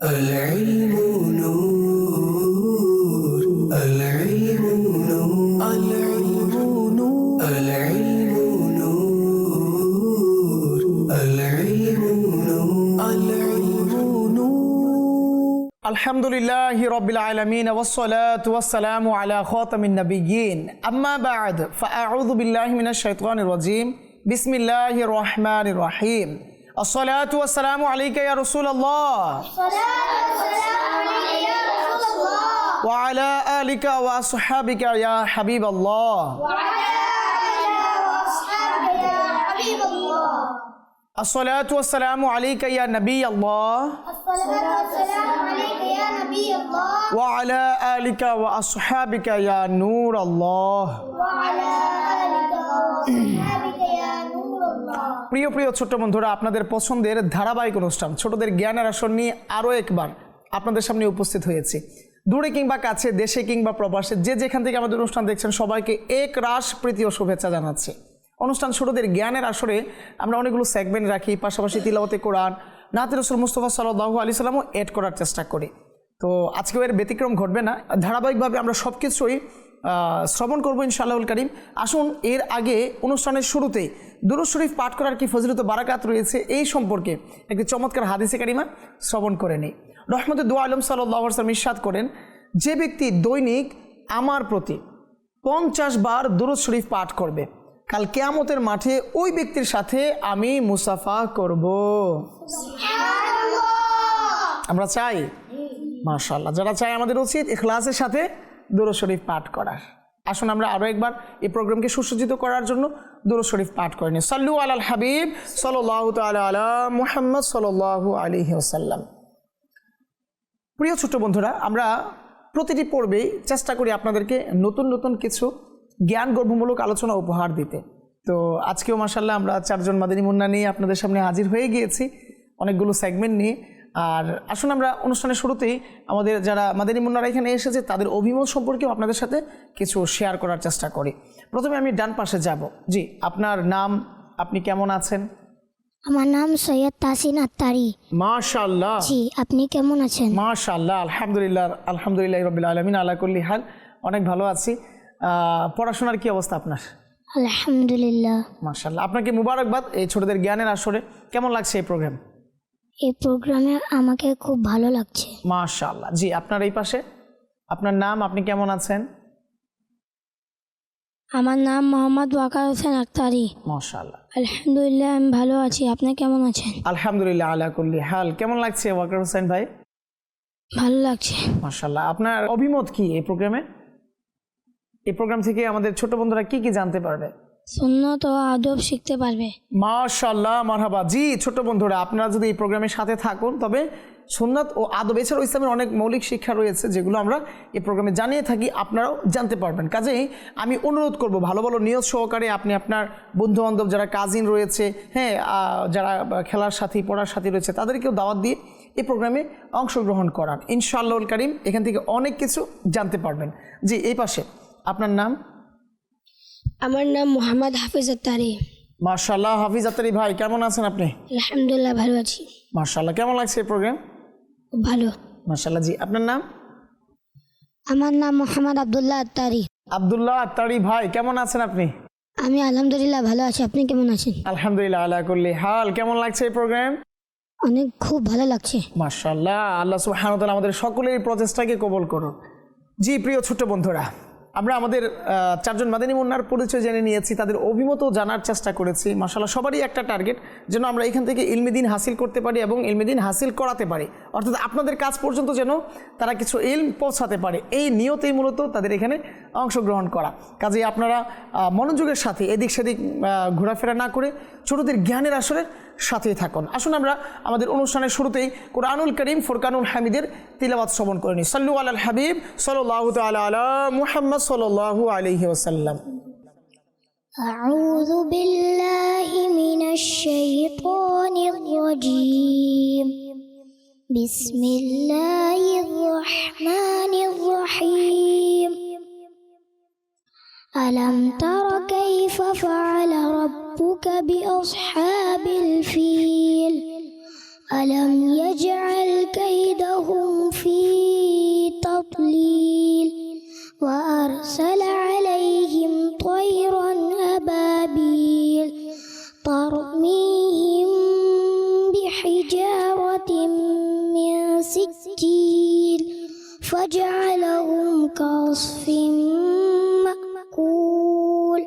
العلم نور العلم نور العلم نور العلم نور العلم نور العلم نور الحمد لله رب العالمين والصلاة والسلام على خاتم النبيين أما بعد فأعوذ بالله من الشيطان الرجيم بسم الله الرحمن الرحيم الصلاة والسلام عليك يا رسول الله وعلى آلك وأصحابك يا حبيب الله الصلاة والسلام عليك يا نبي الله وعلى آلك وأصحابك يا نور الله প্রিয় প্রিয় ছোট বন্ধুরা, আপনাদের পছন্দের ধারাবাহিক অনুষ্ঠান ছোটদের জ্ঞানের আসর নিয়ে আরও একবার আপনাদের সামনে উপস্থিত হয়েছি। দূরে কিংবা কাছে, দেশে কিংবা প্রবাসে, যে যেখান থেকে আমাদের অনুষ্ঠান দেখছেন সবাইকে এক রাশ প্রীতি ও শুভেচ্ছা জানাচ্ছি। অনুষ্ঠান ছোটদের জ্ঞানের আসরে আমরা অনেকগুলো সেগমেন্ট রাখি, পাশাপাশি তিলাওয়াতে কোরআন, নাতে রাসূল মুস্তাফা সাল্লাল্লাহু আলাইহি সাল্লামও এড করার চেষ্টা করি। তো আজকেও এর ব্যতিক্রম ঘটবে না, ধারাবাহিকভাবে আমরা সব কিছুই শ্রবণ করবো ইনশাআল্লাহুল কারীম। আসুন এর আগে অনুষ্ঠানের শুরুতেই দুরূদ শরীফ পাঠ করার কি ফজিলত বারাকাত রয়েছে এই সম্পর্কে একটি চমৎকার হাদিসে কারিমা শ্রবণ করে নিই। রহমতে দু আলম সাল্লাল্লাহু আলাইহি ওয়াসাল্লাম ইরশাদ করেন, যে ব্যক্তি দৈনিক আমার প্রতি 50 বার দুরূদ শরীফ পাঠ করবে, কাল কিয়ামতের মাঠে ওই ব্যক্তির সাথে আমি মুসাফা করব। আমরা চাই? মাশাআল্লাহ, যারা চাই আমাদের উচিত ইখলাসের সাথে দুরূদ শরীফ পাঠ করার। আসুন আমরা আরও একবার এই প্রোগ্রামকে সুসজ্জিত করার জন্য দুরূদ শরীফ পাঠ করে নিই। সাল্লু আলাল হাবিব সাল্লাল্লাহু তাআলা আলা মুহাম্মদ সাল্লাল্লাহু আলাইহি ওয়াসাল্লাম। প্রিয় ছোট বন্ধুরা, আমরা প্রতিটি পর্বেই চেষ্টা করি আপনাদেরকে নতুন নতুন কিছু জ্ঞান গর্ভমূলক আলোচনা উপহার দিতে। তো আজকেও মাশাআল্লাহ আমরা 4 জন মাদানী মুন্না নিয়ে আপনাদের সামনে হাজির হয়ে গিয়েছি, অনেকগুলো সেগমেন্ট নিয়ে। আর আসুন আমরা অনুষ্ঠানের শুরুতেই আমাদের যারা মাদানী মুন্নারা এখানে এসেছে তাদের অভিমত সম্পর্কেও আপনাদের সাথে কিছু শেয়ার করার চেষ্টা করি। প্রথমে আমি ডান পাশে যাব। জি, আপনার নাম, আপনি কেমন আছেন? আমার নাম সৈয়দ তাসিন আত্তারি। মাশাআল্লাহ। জি, আপনি কেমন আছেন? মাশাআল্লাহ, আলহামদুলিল্লাহ, আলহামদুলিল্লাহ রাব্বিল আলামিন আলা কুল্লি হাল, অনেক ভালো আছি। পড়াশোনার কি অবস্থা আপনার? আলহামদুলিল্লাহ। মাশাআল্লাহ, আপনাকে মুবারকবাদ এই ছোটদের জ্ঞানের আসরে। কেমন লাগছে এই প্রোগ্রাম? এই প্রোগ্রামে আমাকে খুব ভালো লাগছে। মাশাআল্লাহ। জি, আপনার এই পাশে, আপনার নাম, আপনি কেমন আছেন? আমার নাম মোহাম্মদ ওয়াকার হোসেন আক্তারি। মাশাআল্লাহ। আলহামদুলিল্লাহ, আমি ভালো আছি। আপনি কেমন আছেন? আলহামদুলিল্লাহ আলা কুল্লি হাল। কেমন লাগছে ওয়াকার হোসেন ভাই? ভালো লাগছে। মাশাআল্লাহ। আপনার অভিমত কি এই প্রোগ্রামে? এই প্রোগ্রাম থেকে আমাদের ছোট বন্ধুরা কি কি জানতে পারবে? সুন্নত ও আদব শিখতে পারবে। মাশাআল্লাহ, মারহাবা। জি ছোট বন্ধুরা, আপনারা যদি এই প্রোগ্রামের সাথে থাকুন তবে সুন্নাত ও আদব এছাড়াও ইসলামের অনেক মৌলিক শিক্ষা রয়েছে যেগুলো আমরা এই প্রোগ্রামে জানিয়ে থাকি, আপনারাও জানতে পারবেন। কাজেই আমি অনুরোধ করব ভালো ভালো নিয়ত সহকারে আপনি আপনার বন্ধুবান্ধব যারা কাজিন রয়েছে, হ্যাঁ, যারা খেলার সাথী পড়ার সাথী রয়েছে তাদেরকেও দাওয়াত দিয়ে এই প্রোগ্রামে অংশগ্রহণ করান। ইনশাআল্লাহুল কারীম এখান থেকে অনেক কিছু জানতে পারবেন। জি, এই পাশে আপনার নাম? আমার নাম মোহাম্মদ হাফিজ আত্তারি। মাশাআল্লাহ, হাফিজ আত্তারি ভাই, কেমন আছেন আপনি? আলহামদুলিল্লাহ, ভালো আছি। মাশাআল্লাহ, কেমন লাগছে এই প্রোগ্রাম? ভালো। মাশাআল্লাহ। জি, আপনার নাম? আমার নাম মোহাম্মদ আব্দুল্লাহ আত্তারি। আব্দুল্লাহ আত্তারি ভাই, কেমন আছেন আপনি? আমি আলহামদুলিল্লাহ ভালো আছি। আপনি কেমন আছেন? আলহামদুলিল্লাহ আলা কুল্লি হাল। কেমন লাগছে এই প্রোগ্রাম? অনেক খুব ভালো লাগছে। মাশাআল্লাহ, আল্লাহ সুবহানাহু ওয়া তাআলা আমাদের সকলের এই প্রচেষ্টাকে কবুল করুন। জি প্রিয় ছোট বন্ধুরা, আমরা আমাদের 4 জন মাদানী মুন্নার পরিচয় জেনে নিয়েছি, তাদের অভিমতও জানার চেষ্টা করেছি। মাশাআল্লাহ, সবারই একটা টার্গেট যেন আমরা এখান থেকে ইলমে দ্বীন হাসিল করতে পারি এবং ইলমে দ্বীন হাসিল করাতে পারি, অর্থাৎ আপনাদের কাছ পর্যন্ত যেন তারা কিছু ইলম পৌঁছাতে পারে। এই নিয়তেই মূলত তাদের এখানে অংশগ্রহণ করা। কাজেই আপনারা মনোযোগের সাথে এদিক সেদিক ঘোরাফেরা না করে ছোটদের জ্ঞানের আসরের সাথেই থাকুন। আসুন আমরা আমাদের অনুষ্ঠানের শুরুতেই কোরআনুল কারীম ফুরকানুল হামিদের তিলাওয়াত শ্রবণ করে নিই। সাল্লু আলাল হাবিব সাল্লাল্লাহু তাআলা আলা মুহাম্মদ সাল্লাল্লাহু আলাইহি ওয়াসাল্লাম। أعوذ بالله من الشيطان الرجيم. بسم الله الرحمن الرحيم. ألم تر كيف فعل ربك بأصحاب الفيل ألم يجعل كيدهم سجيل فجعلهم كعصف مأكول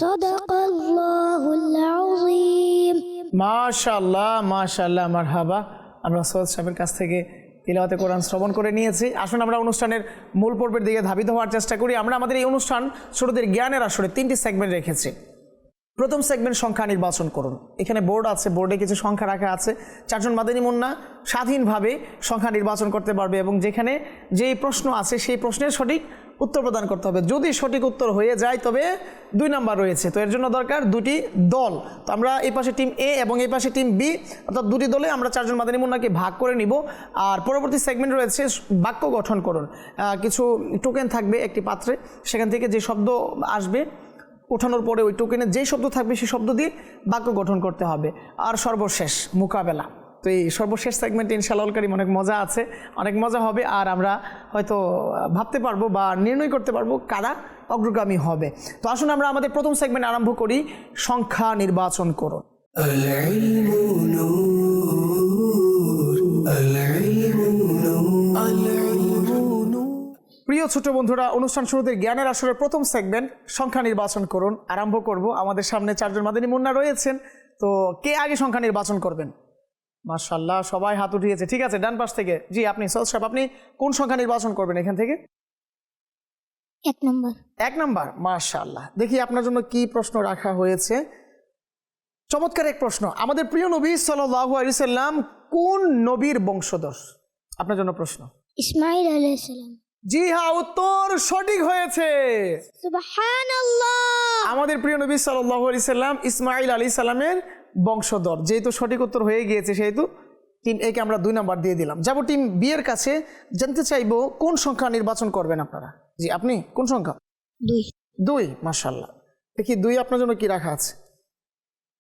صدق الله العظيم মাশাআল্লাহ মাশাআল্লাহ মারহাবা। আমরা সৈয়দ সাহেবের কাছ থেকে তিলাওয়াতে কোরআন শ্রবণ করে নিয়েছি। আসুন আমরা অনুষ্ঠানের মূল পর্বের দিকে ধাবিত হওয়ার চেষ্টা করি। আমরা আমাদের এই অনুষ্ঠান ছোটদের জ্ঞানের আসরে 3টি সেগমেন্ট রেখেছি। প্রথম সেগমেন্ট সংখ্যা নির্বাচন করুন। এখানে বোর্ড আছে, বোর্ডে কিছু সংখ্যা রাখা আছে। 4 জন মাদানী মুন্না স্বাধীনভাবে সংখ্যা নির্বাচন করতে পারবে এবং যেখানে যেই প্রশ্ন আছে সেই প্রশ্নের সঠিক উত্তর প্রদান করতে হবে। যদি সঠিক উত্তর হয়ে যায় তবে 2 নাম্বার রয়েছে। তো এর জন্য দরকার 2টি দল। তো আমরা এই পাশে টিম এ এবং এই পাশে টিম বি, অর্থাৎ 2টি দলে আমরা 4 জন মাদানী মুন্নাকে ভাগ করে নিব। আর পরবর্তী সেগমেন্ট রয়েছে বাক্য গঠন করুন। কিছু টোকেন থাকবে একটি পাত্রে, সেখান থেকে যে শব্দ আসবে ওঠানোর পরে ওই টোকেনে যেই শব্দ থাকবে সেই শব্দ দিয়ে বাক্য গঠন করতে হবে। আর সর্বশেষ মোকাবেলা। তো এই সর্বশেষ সেগমেন্টে ইনশাআল্লাহ কারীম অনেক মজা আছে, অনেক মজা হবে। আর আমরা হয়তো ভাবতে পারবো বা নির্ণয় করতে পারবো কারা অগ্রগামী হবে। তো আসুন আমরা আমাদের প্রথম সেগমেন্ট আরম্ভ করি, সংখ্যা নির্বাচন করুন। العلم نور العلم نور العلم نور প্রিয় ছোট বন্ধুরা, অনুষ্ঠান শুরুতে জ্ঞানের আসরের প্রথম সেগমেন্ট সংখ্যা নির্বাচন করুন আরম্ভ করব। আমাদের সামনে 4 জন মাদানী মুন্না রয়েছেন। তো কে আগে সংখ্যা নির্বাচন করবেন? মাশাআল্লাহ, সবাই হাত উঠিয়েছে। ঠিক আছে, ডান পাশ থেকে। জি, আপনি সৈয়দ সাহেব, আপনি কোন সংখ্যা নির্বাচন করবেন এখান থেকে? 1 নম্বর। 1 নাম্বার। মাশাআল্লাহ, দেখি আপনার জন্য কি প্রশ্ন রাখা হয়েছে। চমৎকার এক প্রশ্ন। আমাদের প্রিয় নবী সাল্লাল্লাহু আলাইহি সাল্লাম কোন নবীর বংশধর? আপনার জন্য প্রশ্ন। ইসমাঈল আলাইহিস সালাম। জি হ্যাঁ, উত্তর সঠিক হয়েছে। সুবহানাল্লাহ। আমাদের প্রিয় নবী সাল্লাল্লাহু আলাইহি সাল্লাম ইসমাঈল আলাইহিস সালামের বংশধর। যেহেতু সঠিক উত্তর হয়ে গিয়েছে সেহেতু টিম এ কে আমরা 2 নাম্বার দিয়ে দিলাম। যাব টিম বি এর কাছে, জানতে চাইবো কোন সংখ্যা নির্বাচন করবেন আপনারা। জি, আপনি কোন সংখ্যা? 2। 2। মাশাআল্লাহ, দেখি 2 আপনার জন্য কি রাখা আছে।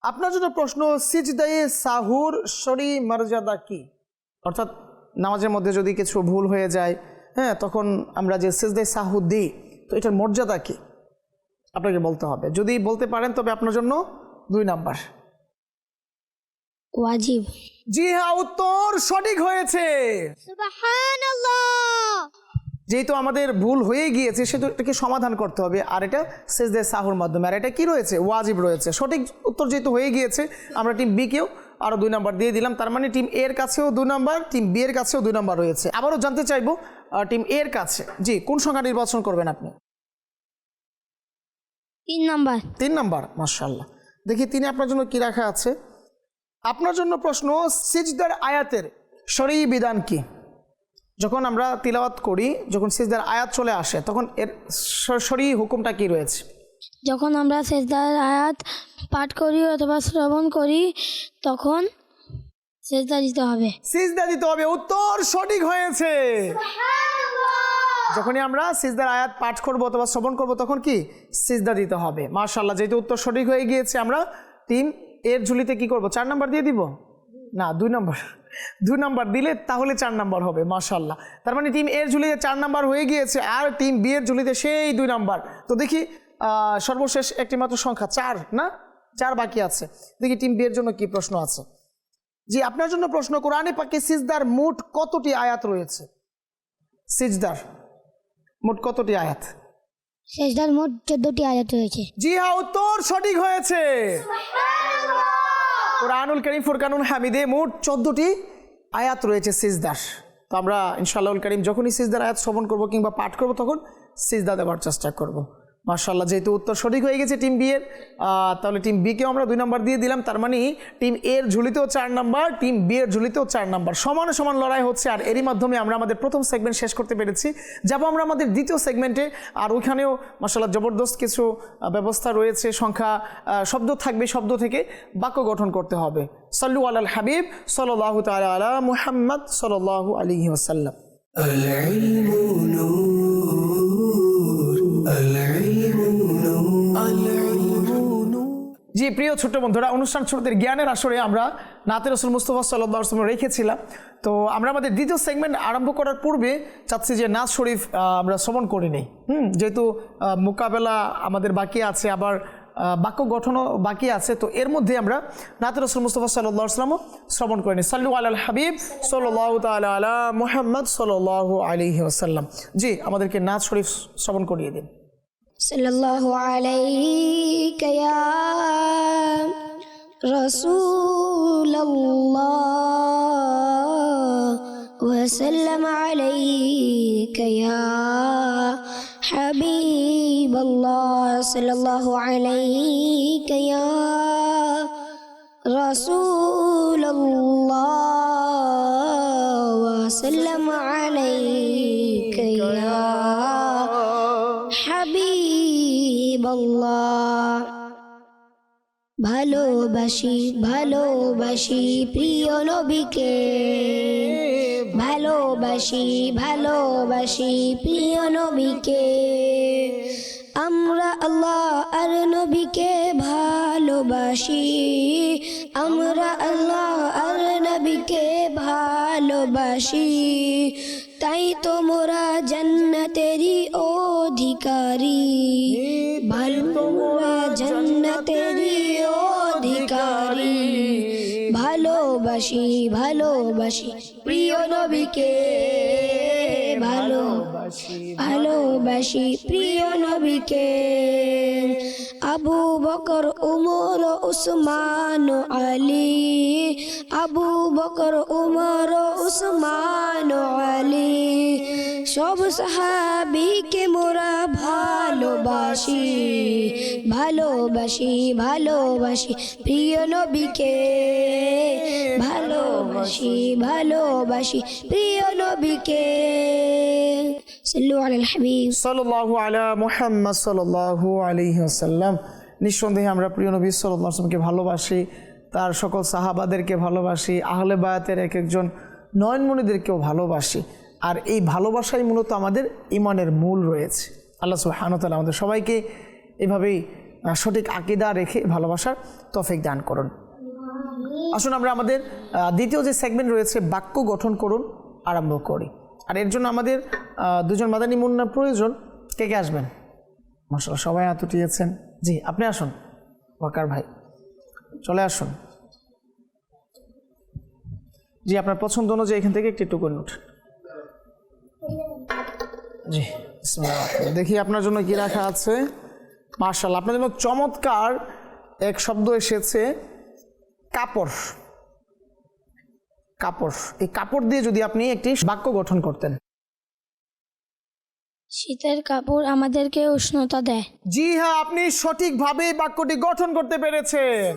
আপনার জন্য প্রশ্ন, সিজদায়ে সাহুর শরী মর্যাদা কি? অর্থাৎ নামাজের মধ্যে যদি কিছু ভুল হয়ে যায়, হ্যাঁ, তখন আমরা যে সিজদায়ে সাহু দিই, তো এটার মর্যাদা কি আপনাকে বলতে হবে। যদি বলতে পারেন তবে আপনার জন্য 2 নাম্বার। ওয়াজিব। জি হ্যাঁ, উত্তর সঠিক হয়েছে। সুবহানাল্লাহ। যেহেতু আমাদের ভুল হয়ে গিয়েছে সেটা এটাকে সমাধান করতে হবে, আর এটা সিজদায়ে সাহুর মাধ্যমে। আর এটা কি রয়েছে? ওয়াজিব রয়েছে। সঠিক উত্তর যেহেতু হয়ে গিয়েছে, আমরা টিম বি কেও আরও 2 নাম্বার দিয়ে দিলাম। তার মানে টিম এর কাছেও 2 নাম্বার, টিম বি এর কাছেও 2 নাম্বার রয়েছে। আবারও জানতে চাইবো টিম এর কাছে, জি, কোন সংখ্যা নির্বাচন করবেন আপনি? 3 নাম্বার। 3 নাম্বার। মাশাআল্লাহ, দেখি 3 আপনার জন্য কি রাখা আছে। আপনার জন্য প্রশ্ন, সিজদার আয়াতের শরঈ বিধান কি? যখন আমরা তিলাওয়াত করি, যখন সিজদার আয়াত চলে আসে, তখন এর শরঈ হুকুমটা কি রয়েছে? যখন আমরা সিজদার আয়াত পাঠ করি অথবা শ্রবণ করি তখন সিজদা দিতে হবে। সিজদা দিতে হবে। উত্তর সঠিক হয়েছে। যখনই আমরা সিজদার আয়াত পাঠ করব অথবা শ্রবণ করব তখন কি? সিজদা দিতে হবে। মাশাআল্লাহ, যেহেতু উত্তর সঠিক হয়ে গিয়েছে, আমরা টিম এর ঝুলিতে কি করব? 4 নাম্বার দিয়ে দিব? না, 2 নাম্বার। 2 নাম্বার দিলে তাহলে 4 নাম্বার হবে। মাশাআল্লাহ, তার মানে টিম এর ঝুলিতে 4 নাম্বার হয়ে গিয়েছে, আর টিম বি এর ঝুলিতে সেই 2 নাম্বার। তো দেখি সর্বশেষ একটি মাত্র সংখ্যা 4, না 4 বাকি আছে। দেখি টিম বি এর জন্য কি প্রশ্ন আছে। জি, আপনার জন্য প্রশ্ন, কোরআনে পাকে সিজদার মোট কতটি আয়াত রয়েছে? সিজদার মোট কতটি আয়াত? সিজদার মোট 14টি আয়াত রয়েছে। জি হ্যাঁ, উত্তর সঠিক হয়েছে। কুরআনুল কারীম ফুরকানুল হামিদে মোট 14টি আয়াত রয়েছে সিজদার। তো আমরা ইনশাআল্লাহুল কারীম যখনই সিজদার আয়াত শ্রবণ করব কিংবা পাঠ করব তখন সিজদা দেওয়ার চেষ্টা করব। মাশাআল্লাহ, যেহেতু উত্তর সঠিক হয়ে গেছে টিম বি এর, তাহলে টিম বি কেও আমরা 2 নাম্বার দিয়ে দিলাম। তার মানে টিম এর ঝুলিতেও 4 নাম্বার, টিম বি এর ঝুলিতেও 4 নাম্বার। সমান সমান লড়াই হচ্ছে, আর এরই মাধ্যমে আমরা আমাদের প্রথম সেগমেন্ট শেষ করতে পেরেছি। যাব আমরা আমাদের দ্বিতীয় সেগমেন্টে, আর ওইখানেও মাশাআল্লাহ জবরদস্ত কিছু ব্যবস্থা রয়েছে। সংখ্যা, শব্দ থাকবে, শব্দ থেকে বাক্য গঠন করতে হবে। সাল্লু আলাল হাবিব সাল্লাল্লাহু তাআলা আলা মুহাম্মদ সাল্লাল্লাহু আলাইহি ওয়াসাল্লাম। العلم نور العلم نور العلم نور জি, প্রিয় ছোট্ট বন্ধুরা, অনুষ্ঠান শুরুতের জ্ঞানের আসরে আমরা নাতে রাসূল মুস্তাফা সাল্লাল্লাহু আলাইহি ওয়াসাল্লাম রেখেছিলাম। তো আমরা আমাদের দ্বিতীয় সেগমেন্ট আরম্ভ করার পূর্বে চাচ্ছি যে নাজ শরীফ আমরা শ্রবণ করে নেই। যেহেতু মোকাবেলা আমাদের বাকি আছে, আবার বাক্য গঠনও বাকি আছে, তো এর মধ্যে আমরা নাতে রাসূল মুস্তাফা সাল্লাল্লাহু আলাইহি ওয়াসাল্লাম শ্রবণ করে নিই। সাল্লু আলাল হাবিব সাল্লাল্লাহু তাআলা আলা মুহাম্মদ সাল্লাল্লাহু আলাইহি ওয়াসাল্লাম। জি, আমাদেরকে নাত শরীফ শ্রবণ করিয়ে দিন। সাল্লাল্লাহু আলাইকা ইয়া রাসূলুল্লাহ ওয়া সাল্লাম আলাইকা ইয়া হাবিবাল্লাহ সাল্লাল্লাহু আলাইকা ইয়া রাসূলুল্লাহ ওয়া সাল্লাম আলাইকা ইয়া হাবিবাল্লাহ। ভালোবাসি ভালোবাসি প্রিয় নবীকে, ভালোবাসি ভালোবাসি প্রিয় নবীকে, আমরা আল্লাহ আর নবীকে ভালোবাসি, আমরা আল্লাহ আর নবীকে ভালোবাসি, তাই তো মোরা জান্নাতেরই অধিকারী, মোরা জান্নাতেরই অধিকারী। ভালোবাসি ভালোবাসি প্রিয় নবীকে, ভালোবাসি ভালোবাসি প্রিয় নবীকে। আবু বকর উমর উসমান আলী, আবু বকর উমর উসমান আলী, সব সাহাবীকে মোরা ভালোবাসি, ভালোবাসি ভালোবাসি প্রিয় নবীকে, ভালোবাসি ভালোবাসি প্রিয় নবীকে। সাল্লু আলাল হাবিব সাল্লাল্লাহু আলা মুহাম্মদ সাল্লাল্লাহু আলাইহি ওয়াসাল্লাম। নিঃসন্দেহে আমরা প্রিয় নবী সাল্লাল্লাহু আলাইহি ওয়াসাল্লামকে ভালোবাসি, তার সকল সাহাবাদেরকে ভালোবাসি, আহলে বায়াতের এক একজন নয়নমণিদেরকেও ভালোবাসি। আর এই ভালোবাসাই মূলত আমাদের ঈমানের মূল রয়েছে। আল্লাহ সুবহানাহু ওয়া তাআলা আমাদের সবাইকে এভাবেই সঠিক আকীদা রেখে ভালোবাসার তৌফিক দান করুন। আসুন আমরা আমাদের দ্বিতীয় যে সেগমেন্ট রয়েছে বাক্য গঠন করুন আরম্ভ করি। আর এর জন্য আমাদের দুজন মাদানী মুন্নার প্রয়োজন। কে কে আসবেন? মাশাআল্লাহ, সবাই হাত উঠিয়েছেন। জি, আপনি আসুন। ওয়াকার ভাই চলে আসুন। জি, আপনার পছন্দ অনুযায়ী এখান থেকে একটি টুকু নোট। জি, বিসমিল্লাহ। দেখি আপনার জন্য কি রাখা আছে। মাশাআল্লাহ, আপনার জন্য চমৎকার এক শব্দ এসেছে, কাপড়। কাপড়, এই কাপড় দিয়ে যদি আপনি একটি বাক্য গঠন করতেন। শীতের কাপড় আমাদেরকে উষ্ণতা দেয়। জি হ্যাঁ, আপনি সঠিকভাবে বাক্যটি গঠন করতে পেরেছেন।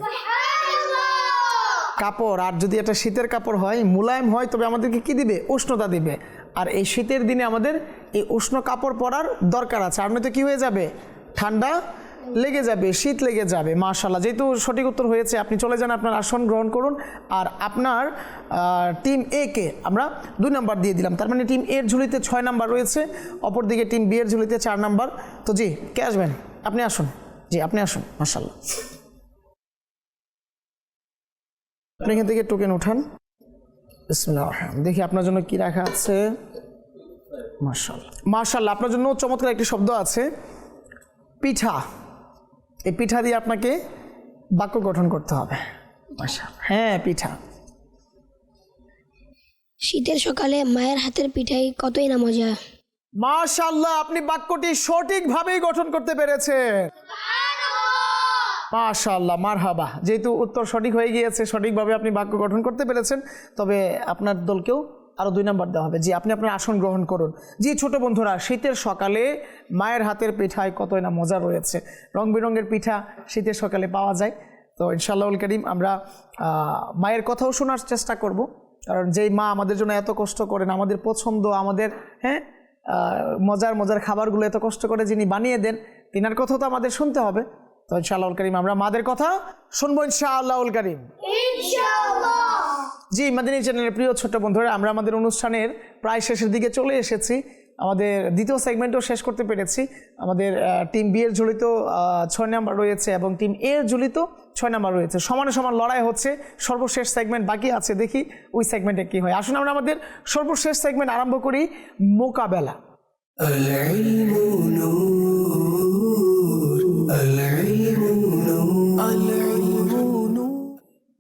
কাপড়, আর যদি এটা শীতের কাপড় হয়, মুলায়েম হয়, তবে আমাদেরকে কি দিবে? উষ্ণতা দিবে। আর এই শীতের দিনে আমাদের এই উষ্ণ কাপড় পরার দরকার আছে, আর নয়তো কি হয়ে যাবে? ঠান্ডা লেগে যাবে, শীত লেগে যাবে। মাশাআল্লাহ, যেহেতু সঠিক উত্তর হয়েছে, আপনি চলে যান, আপনার আসন গ্রহণ করুন। আর আপনার টিম এ কে আমরা 2 নাম্বার দিয়ে দিলাম, তার মানে টিম এর ঝুলিতে 6 নাম্বার রয়েছে, অপরদিকে টিম বি এর ঝুলিতে 4 নাম্বার। তো জি, কে আসবেন? আপনি আসুন। জি, আপনি আসুন। মাশাআল্লাহ, আপনি এখান থেকে টোকেন উঠান। বিসমিল্লাহ। দেখি আপনার জন্য কি রাখা আছে। মাশাআল্লাহ, মাশাআল্লাহ, আপনার জন্য চমৎকার একটি শব্দ আছে, পিঠা। এই পিঠা দিয়ে আপনাকে বাক্য গঠন করতে হবে। মাশাআল্লাহ, হ্যাঁ, পিঠা। শীতের সকালে মায়ের হাতের পিঠাই কতই না মজা। মাশাআল্লাহ, আপনি বাক্যটি সঠিকভাবেই গঠন করতে পেরেছেন। মাশাআল্লাহ, মারহাবা। যেহেতু উত্তর সঠিক হয়ে গিয়েছে, সঠিকভাবে আপনি বাক্য গঠন করতে পেরেছেন, তবে আপনার দলকেও আরও 2 নাম্বার দেওয়া হবে। জি, আপনি আপনার আসন গ্রহণ করুন। জি ছোট বন্ধুরা, শীতের সকালে মায়ের হাতের পিঠায় কতই না মজা রয়েছে। রং বেরঙের পিঠা শীতের সকালে পাওয়া যায়। তো ইনশাআল্লাহুল কারীম আমরা মায়ের কথাও শোনার চেষ্টা করব, কারণ যেই মা আমাদের জন্য এত কষ্ট করেন, আমাদের পছন্দ, আমাদের মজার মজার খাবারগুলো এত কষ্ট করে যিনি বানিয়ে দেন, তিনার কথাও তো আমাদের শুনতে হবে। তো ইনশাআল্লাহুল কারীম আমরা মাদের কথা শুনবো ইনশাআল্লাহুল কারীম। জি, মাদিনী চ্যানেলের প্রিয় ছোট্ট বন্ধুরা, আমরা আমাদের অনুষ্ঠানের প্রায় শেষের দিকে চলে এসেছি। আমাদের দ্বিতীয় সেগমেন্টও শেষ করতে পেরেছি। আমাদের টিম বি এর ঝুলিতেও 6 নাম্বার রয়েছে এবং টিম এ এর ঝুলিতেও 6 নাম্বার রয়েছে। সমানে সমান লড়াই হচ্ছে। সর্বশেষ সেগমেন্ট বাকি আছে, দেখি ওই সেগমেন্টে কি হয়। আসুন আমরা আমাদের সর্বশেষ সেগমেন্ট আরম্ভ করি, মোকাবেলা। العلم نور العلم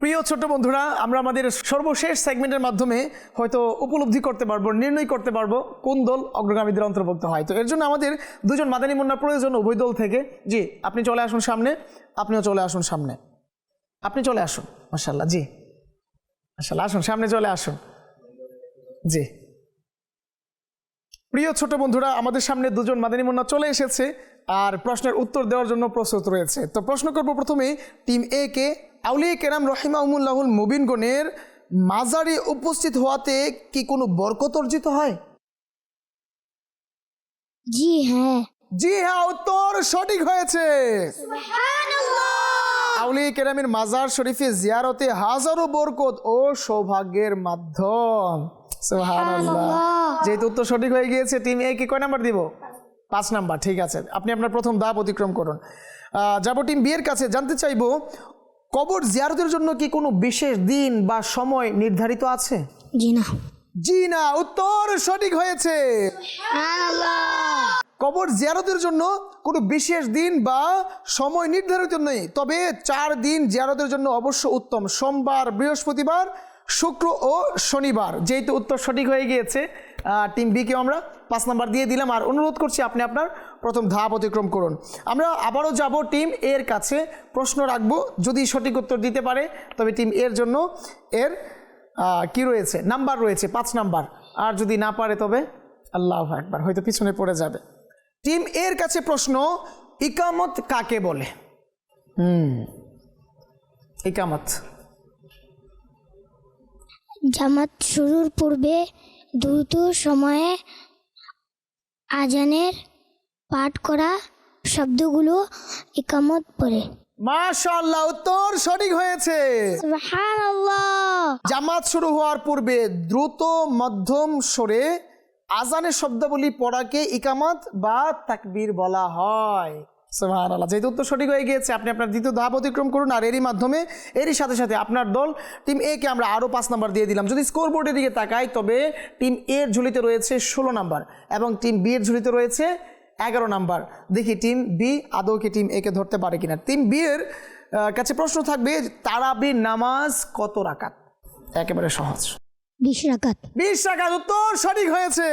প্রিয় ছোট বন্ধুরা, আমরা আমাদের সর্বশেষ সেগমেন্টের মাধ্যমে হয়তো উপলব্ধি করতে পারবো, নির্ণয় করতে পারবো কোন দল অগ্রগামীদের অন্তর্ভুক্ত হয়। তো এর জন্য আমাদের দুজন মাদানী মুন্নার প্রয়োজন উভয় দল থেকে। জি, আপনি চলে আসুন সামনে, আপনিও চলে আসুন সামনে, আপনি চলে আসুন। মাশাআল্লাহ, জি মাশাআল্লাহ, আসুন সামনে চলে আসুন। জি, প্রিয় ছোট বন্ধুরা, আমাদের সামনে দুজন মাদানী মুন্না চলে এসেছে আর প্রশ্নের উত্তর দেওয়ার জন্য প্রস্তুত রয়েছে। তো প্রশ্ন করব প্রথমে টিম এ কে। আউলিয়া কেরাম রহিমাহুমুল্লাহুল মুবিনগণের মাজারে উপস্থিত হওয়াতে কি কোনো বরকত অর্জিত হয়? জি হ্যাঁ। জি হ্যাঁ, উত্তর সঠিক হয়েছে। আউলিয়া কেরামের মাজার শরীফে জিয়ারতে হাজারো বরকত ও সৌভাগ্যের মাধ্যম। সুবহানাল্লাহ। যেহেতু উত্তর সঠিক হয়ে গিয়েছে, টিম এ কে কয় নাম্বার দিব? 5 নাম্বার। ঠিক আছে, আপনি আপনার প্রথম ধাপ অতিক্রম করুন। যাব টিম বি এর কাছে। জানতে চাইবো, কবর জিয়ারতের জন্য কি কোনো বিশেষ দিন বা সময় নির্ধারিত আছে? জি না। জি না, উত্তর সঠিক হয়েছে। কবর জিয়ারতের জন্য কোনো বিশেষ দিন বা সময় নির্ধারিত নেই, তবে 4 দিন জিয়ারতের জন্য অবশ্য উত্তম: সোমবার, বৃহস্পতিবার, শুক্র ও শনিবার। যেহেতু উত্তর সঠিক হয়ে গিয়েছে, টিম বি কে আমরা 5 নাম্বার দিয়ে দিলাম। আর অনুরোধ করছি আপনি আপনার প্রথম ধাপ অতিক্রম করুন। আমরা আবারও যাব টিম এর কাছে, প্রশ্ন রাখবো। যদি সঠিক উত্তর দিতে পারে তবে টিম এর জন্য এর কি রয়েছে, নাম্বার রয়েছে 5 নাম্বার। আর যদি না পারে তবে আল্লাহু আকবার, হয়তো পিছনে পড়ে যাবে। টিম এর কাছে প্রশ্ন, ইকামত কাকে বলে? ইকামত জামাত শুরুর পূর্বে দ্রুত সময়ে আজানের পাঠ করা শব্দগুলো ইকামত পড়ে। মাশাআল্লাহ, উত্তর সঠিক হয়েছে। সুবহানাল্লাহ। জামাত শুরু হওয়ার পূর্বে দ্রুত মধ্যম স্বরে আজানের শব্দাবলী পড়াকে ইকামত বা তাকবীর বলা হয়। সুবহানাল্লাহ। যেহেতু উত্তর সঠিক হয়ে গিয়েছে, আপনি আপনার দ্বিতীয় ধাপ অতিক্রম করুন। আর এরই সাথে সাথে আপনার দল টিম এ কে আমরা আরও 5 নাম্বার দিয়ে দিলাম। যদি স্কোর বোর্ডের দিকে তাকাই তবে টিম এর ঝুলিতে রয়েছে 16 নাম্বার এবং টিম বি এর ঝুলিতে রয়েছে 11 নাম্বার। দেখি টিম বি আদৌ কি টিম এ কে ধরতে পারে কিনা। টিম বি এর কাছে প্রশ্ন থাকবে, তারাবির নামাজ কত রাকাত? একেবারে সহজ, 20 রাকাত। 20 রাকাত। উত্তর সঠিক হয়েছে।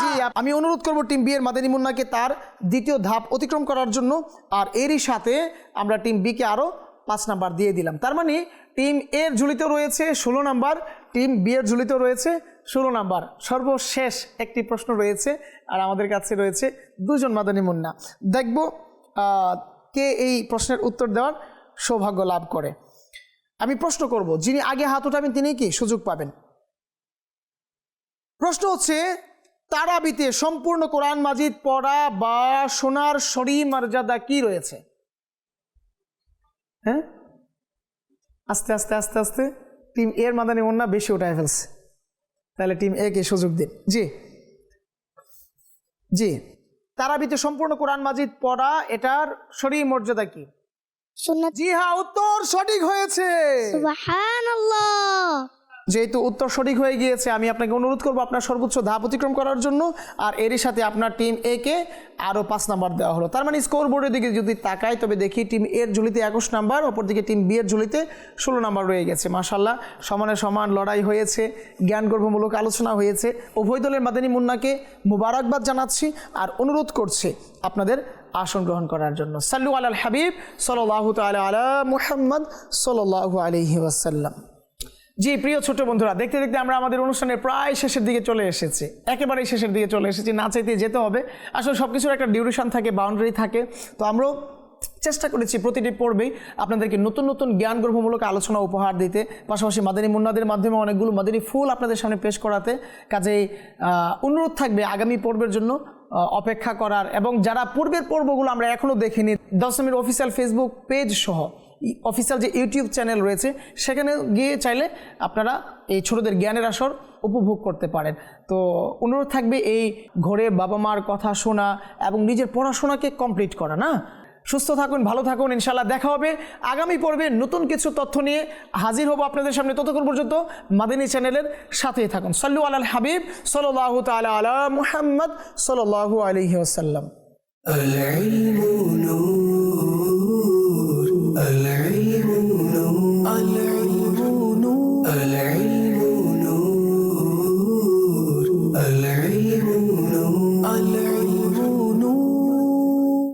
জি, আমি অনুরোধ করব টিম বি এর মাদানী মুন্নাকে তার দ্বিতীয় ধাপ অতিক্রম করার জন্য। আর এরই সাথে আমরা টিম বি কে আরও 5 নাম্বার দিয়ে দিলাম। তার মানে টিম এর ঝুলিতেও রয়েছে 16 নাম্বার, টিম বি এর ঝুলিতেও রয়েছে 16 নাম্বার। সর্বশেষ একটি প্রশ্ন রয়েছে আর আমাদের কাছে রয়েছে 2 জন মাদানী মুন্না। দেখব কে এই প্রশ্নের উত্তর দেওয়ার সৌভাগ্য লাভ করে। আমি প্রশ্ন করব, যিনি আগে হাত উঠাবেন তিনি কি সুযোগ পাবেন। প্রশ্ন হচ্ছে, তারাবিতে সম্পূর্ণ কোরআন মাজিদ পড়া বা শোনার শরঈ মর্যাদা কি রয়েছে? হ্যাঁ, আস্তে আস্তে আস্তে আস্তে টিম এর মাদানী মুন্না বেশি উঠায় ফেলছে, তাহলে টিম এ কে সুযোগ দিন। জি জি, তারাবিতে সম্পূর্ণ কোরআন মাজিদ পড়া, এটার শরঈ মর্যাদা কি? সুন্নাত। জি হ্যাঁ, উত্তর সঠিক হয়েছে। সুবহানাল্লাহ। যেহেতু উত্তর সঠিক হয়ে গিয়েছে, আমি আপনাকে অনুরোধ করবো আপনার সর্বোচ্চ ধাপ অতিক্রম করার জন্য। আর এরই সাথে আপনার টিম এ কে আরও 5 নাম্বার দেওয়া হলো। তার মানে স্কোর বোর্ডের দিকে যদি তাকাই তবে দেখি টিম এর ঝুলিতে 21 নাম্বার, অপরদিকে টিম বি এর ঝুলিতে 16 নাম্বার রয়ে গেছে। মাশাআল্লাহ, সমানে সমান লড়াই হয়েছে, জ্ঞানগর্ভমূলক আলোচনা হয়েছে। উভয় দলের মাদানী মুন্নাকে মুবারকবাদ জানাচ্ছি আর অনুরোধ করছি আপনাদের আসন গ্রহণ করার জন্য। সাল্লু আলাল হাবিব সাল্লাল্লাহু তাআলা আলা মুহাম্মদ সাল্লাল্লাহু আলাইহি ওয়াসাল্লাম। জি, প্রিয় ছোট বন্ধুরা, দেখতে দেখতে আমরা আমাদের অনুষ্ঠানের প্রায় শেষের দিকে চলে এসেছি, একেবারেই শেষের দিকে চলে এসেছি। না চাইতে যেতে হবে, আসলে সব কিছুর একটা ডিউরেশন থাকে, বাউন্ডারি থাকে। তো আমরাও চেষ্টা করেছি প্রতিটি পর্বেই আপনাদেরকে নতুন নতুন জ্ঞানগর্ভমূলক আলোচনা উপহার দিতে, পাশাপাশি মাদানী মুন্নাদের মাধ্যমে অনেকগুলো মাদানী ফুল আপনাদের সামনে পেশ করাতে। কাজেই অনুরোধ থাকবে আগামী পর্বের জন্য অপেক্ষা করার, এবং যারা পূর্বের পর্বগুলো আমরা এখনও দেখিনি, দশমীর অফিসিয়াল ফেসবুক পেজ সহ অফিসিয়াল যে ইউটিউব চ্যানেল রয়েছে সেখানে গিয়ে চাইলে আপনারা এই ছোটদের জ্ঞানের আসর উপভোগ করতে পারেন। তো অনুরোধ থাকবে এই ঘরে বাবা মার কথা শোনা এবং নিজের পড়াশোনাকে কমপ্লিট করা। না, সুস্থ থাকুন, ভালো থাকুন, ইনশাআল্লাহ দেখা হবে আগামী পর্বে নতুন কিছু তথ্য নিয়ে হাজির হব আপনাদের সামনে। ততক্ষণ পর্যন্ত মাদানী চ্যানেলের সাথেই থাকুন। সাল্লু আলাল হাবিব সাল্লাল্লাহু তাআলা আলা মুহাম্মদ সাল্লাল্লাহু আলাইহি ওয়াসাল্লাম। العلم نور العلم